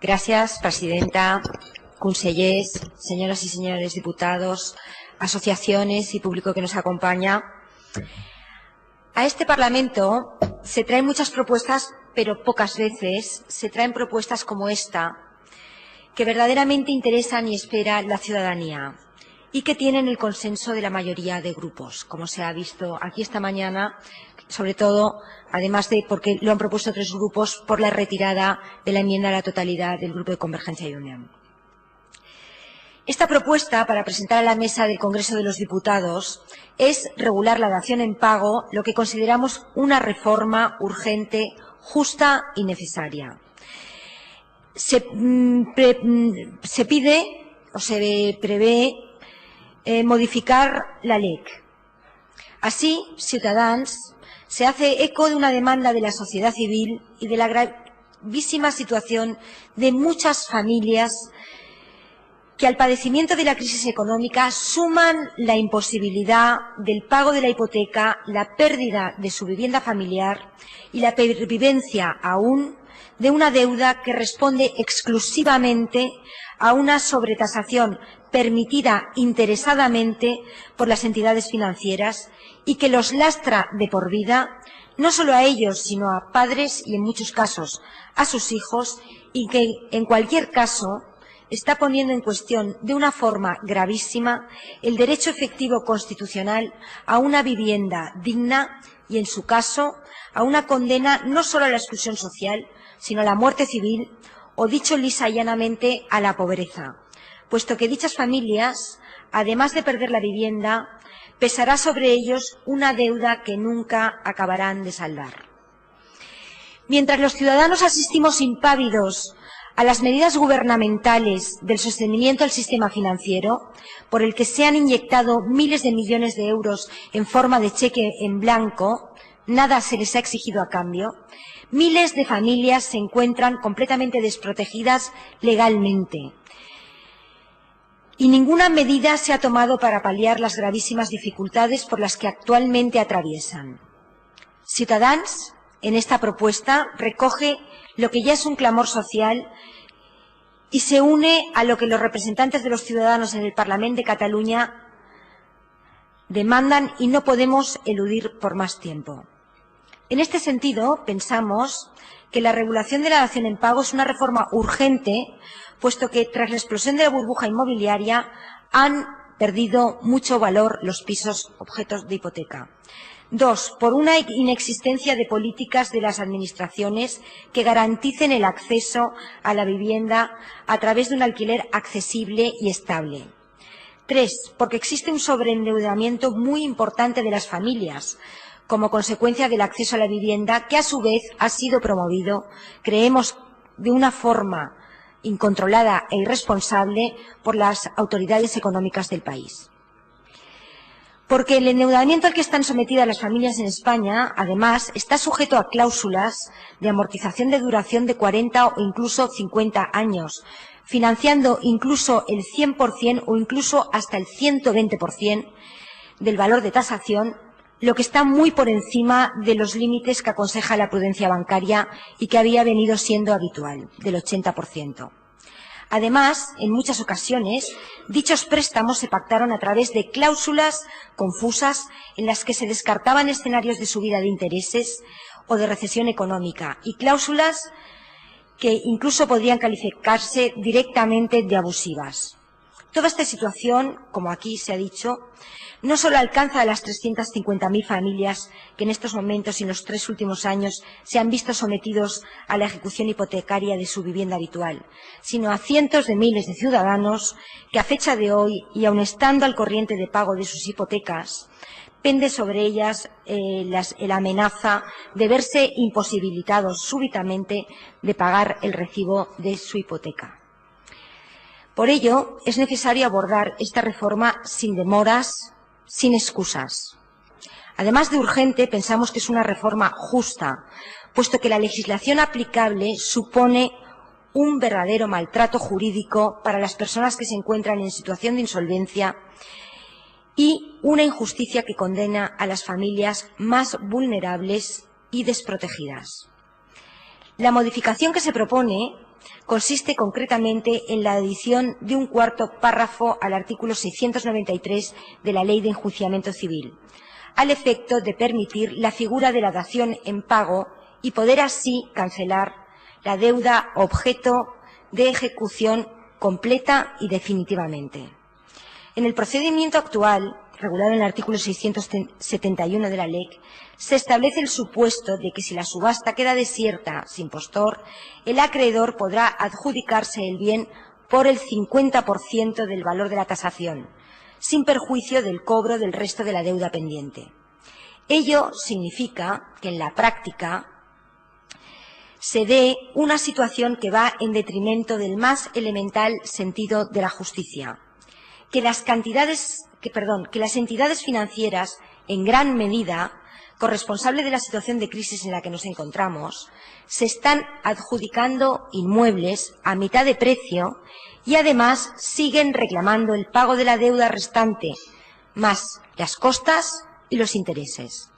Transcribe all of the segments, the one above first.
Gràcies, presidenta, consellers, señoras y señores diputados, asociaciones y público que nos acompaña. A este Parlamento se traen muchas propuestas, pero pocas veces se traen propuestas como esta, que verdaderamente interesan y espera la ciudadanía y que tienen el consenso de la mayoría de grupos, como se ha visto aquí esta mañana, sobre todo, además de porque lo han propuesto tres grupos, por la retirada de la enmienda a la totalidad del Grupo de Convergencia y Unión. Esta propuesta, para presentar a la mesa del Congreso de los Diputados, es regular la dación en pago, lo que consideramos una reforma urgente, justa y necesaria. Se pide o se prevé modificar la LEC. Así, Ciutadans se hace eco de una demanda de la sociedad civil y de la gravísima situación de muchas familias que al padecimiento de la crisis económica suman la imposibilidad del pago de la hipoteca, la pérdida de su vivienda familiar y la pervivencia aún de una deuda que responde exclusivamente a una sobretasación permitida interesadamente por las entidades financieras y que los lastra de por vida, no solo a ellos, sino a padres y, en muchos casos, a sus hijos, y que, en cualquier caso, está poniendo en cuestión de una forma gravísima el derecho efectivo constitucional a una vivienda digna y, en su caso, a una condena no solo a la exclusión social, sino a la muerte civil o, dicho lisa y llanamente, a la pobreza, puesto que dichas familias, además de perder la vivienda, pesará sobre ellos una deuda que nunca acabarán de saldar. Mientras los ciudadanos asistimos impávidos a las medidas gubernamentales del sostenimiento del sistema financiero, por el que se han inyectado miles de millones de euros en forma de cheque en blanco, nada se les ha exigido a cambio, miles de familias se encuentran completamente desprotegidas legalmente. Y ninguna medida se ha tomado para paliar las gravísimas dificultades por las que actualmente atraviesan. Ciutadans, en esta propuesta, recoge lo que ya es un clamor social y se une a lo que los representantes de los ciudadanos en el Parlament de Cataluña demandan y no podemos eludir por más tiempo. En este sentido, pensamos que la regulación de la dación en pago es una reforma urgente, puesto que tras la explosión de la burbuja inmobiliaria han perdido mucho valor los pisos objetos de hipoteca. Dos, por una inexistencia de políticas de las administraciones que garanticen el acceso a la vivienda a través de un alquiler accesible y estable. Tres, porque existe un sobreendeudamiento muy importante de las familias, como consecuencia del acceso a la vivienda, que a su vez ha sido promovido, creemos, de una forma incontrolada e irresponsable por las autoridades económicas del país. Porque el endeudamiento al que están sometidas las familias en España, además, está sujeto a cláusulas de amortización de duración de 40 o incluso 50 años, financiando incluso el 100% o incluso hasta el 120% del valor de tasación, lo que está muy por encima de los límites que aconseja la prudencia bancaria y que había venido siendo habitual, del 80%. Además, en muchas ocasiones, dichos préstamos se pactaron a través de cláusulas confusas en las que se descartaban escenarios de subida de intereses o de recesión económica y cláusulas que incluso podrían calificarse directamente de abusivas. Toda esta situación, como aquí se ha dicho, no solo alcanza a las 350.000 familias que en estos momentos y en los 3 últimos años se han visto sometidos a la ejecución hipotecaria de su vivienda habitual, sino a cientos de miles de ciudadanos que a fecha de hoy, y aun estando al corriente de pago de sus hipotecas, pende sobre ellas la amenaza de verse imposibilitados súbitamente de pagar el recibo de su hipoteca. Por ello, es necesario abordar esta reforma sin demoras, sin excusas. Además de urgente, pensamos que es una reforma justa, puesto que la legislación aplicable supone un verdadero maltrato jurídico para las personas que se encuentran en situación de insolvencia y una injusticia que condena a las familias más vulnerables y desprotegidas. La modificación que se propone consiste concretamente en la adición de un cuarto párrafo al artículo 693 de la Ley de Enjuiciamiento Civil, al efecto de permitir la figura de la dación en pago y poder así cancelar la deuda objeto de ejecución completa y definitivamente. En el procedimiento actual, regulado en el artículo 671 de la LEC, se establece el supuesto de que si la subasta queda desierta sin postor, el acreedor podrá adjudicarse el bien por el 50% del valor de la tasación, sin perjuicio del cobro del resto de la deuda pendiente. Ello significa que en la práctica se dé una situación que va en detrimento del más elemental sentido de la justicia, que las entidades financieras, en gran medida, corresponsables de la situación de crisis en la que nos encontramos, se están adjudicando inmuebles a mitad de precio y además siguen reclamando el pago de la deuda restante, más las costas y los intereses.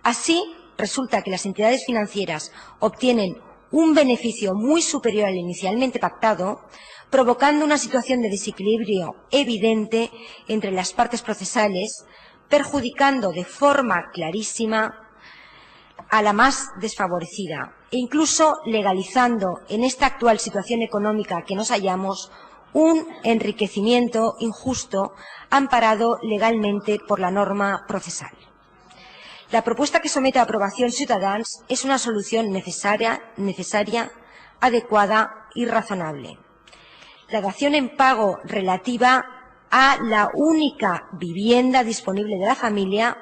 Así, resulta que las entidades financieras obtienen un beneficio muy superior al inicialmente pactado, provocando una situación de desequilibrio evidente entre las partes procesales, perjudicando de forma clarísima a la más desfavorecida e incluso legalizando en esta actual situación económica que nos hallamos un enriquecimiento injusto amparado legalmente por la norma procesal. La propuesta que somete a aprobación Ciutadans es una solución necesaria, adecuada y razonable. La dación en pago relativa a la única vivienda disponible de la familia,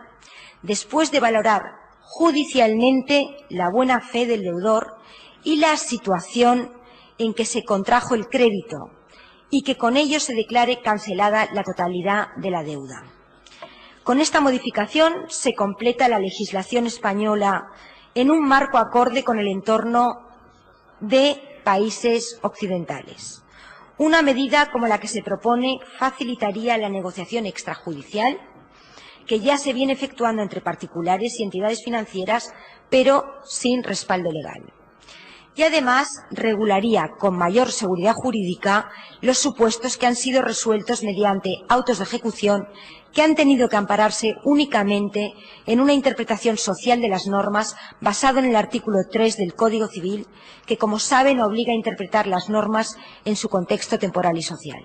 después de valorar judicialmente la buena fe del deudor y la situación en que se contrajo el crédito, y que con ello se declare cancelada la totalidad de la deuda. Con esta modificación se completa la legislación española en un marco acorde con el entorno de países occidentales. Una medida como la que se propone facilitaría la negociación extrajudicial, que ya se viene efectuando entre particulares y entidades financieras, pero sin respaldo legal. Y además regularía con mayor seguridad jurídica los supuestos que han sido resueltos mediante autos de ejecución que han tenido que ampararse únicamente en una interpretación social de las normas basado en el artículo 3 del Código Civil, que, como saben, obliga a interpretar las normas en su contexto temporal y social.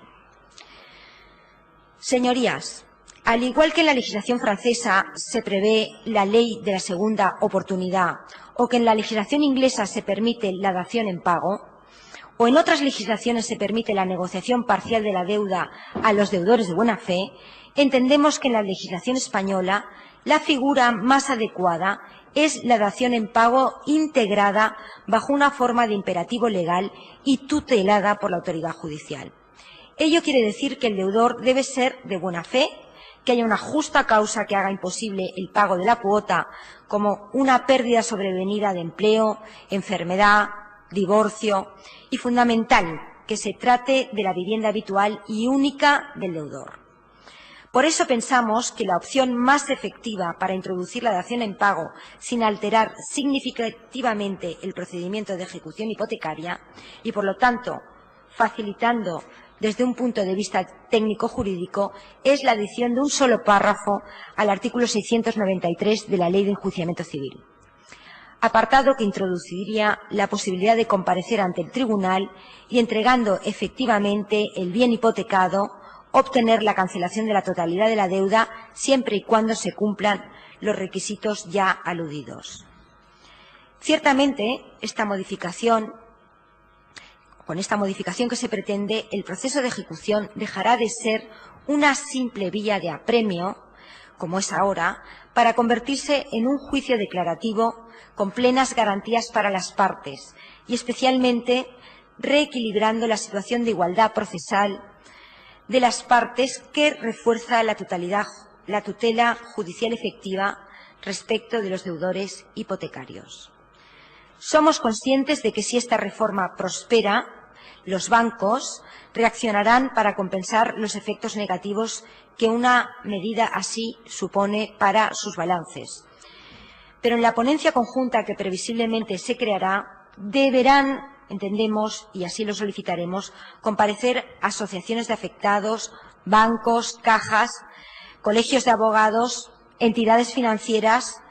Señorías, al igual que en la legislación francesa se prevé la ley de la segunda oportunidad, o que en la legislación inglesa se permite la dación en pago, o en otras legislaciones se permite la negociación parcial de la deuda a los deudores de buena fe, entendemos que en la legislación española la figura más adecuada es la dación en pago integrada bajo una forma de imperativo legal y tutelada por la autoridad judicial. Ello quiere decir que el deudor debe ser de buena fe, que haya una justa causa que haga imposible el pago de la cuota, como una pérdida sobrevenida de empleo, enfermedad, divorcio, y fundamental, que se trate de la vivienda habitual y única del deudor. Por eso pensamos que la opción más efectiva para introducir la dación en pago sin alterar significativamente el procedimiento de ejecución hipotecaria y, por lo tanto, facilitando desde un punto de vista técnico-jurídico, es la adición de un solo párrafo al artículo 693 de la Ley de Enjuiciamiento Civil. Apartado que introduciría la posibilidad de comparecer ante el tribunal y, entregando efectivamente el bien hipotecado, obtener la cancelación de la totalidad de la deuda siempre y cuando se cumplan los requisitos ya aludidos. Ciertamente, con esta modificación que se pretende, el proceso de ejecución dejará de ser una simple vía de apremio, como es ahora, para convertirse en un juicio declarativo con plenas garantías para las partes y especialmente reequilibrando la situación de igualdad procesal de las partes que refuerza la tutela judicial efectiva respecto de los deudores hipotecarios. Somos conscientes de que si esta reforma prospera, los bancos reaccionarán para compensar los efectos negativos que una medida así supone para sus balances. Pero en la ponencia conjunta que previsiblemente se creará, deberán entendemos, y así lo solicitaremos, comparecer asociaciones de afectados, bancos, cajas, colegios de abogados, entidades financieras,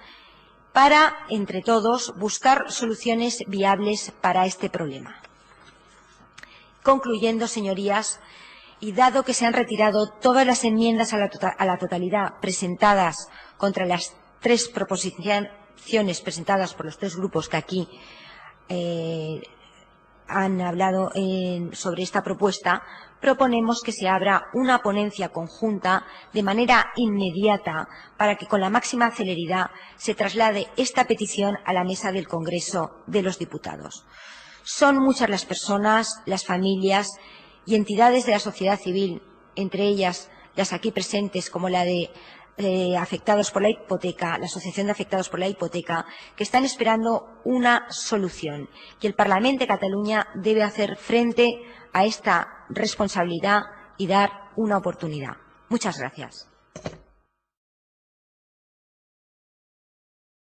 para, entre todos, buscar soluciones viables para este problema. Concluyendo, señorías, y dado que se han retirado todas las enmiendas a la totalidad presentadas contra las 3 proposiciones presentadas por los 3 grupos que aquí han hablado sobre esta propuesta, proponemos que se abra una ponencia conjunta de manera inmediata para que con la máxima celeridad se traslade esta petición a la mesa del Congreso de los Diputados. Son muchas las personas, las familias y entidades de la sociedad civil, entre ellas las aquí presentes como la de afectados por la hipoteca, la Asociación de Afectados por la Hipoteca, que están esperando una solución. Y el Parlamento de Cataluña debe hacer frente a esta responsabilidad y dar una oportunidad. Muchas gracias.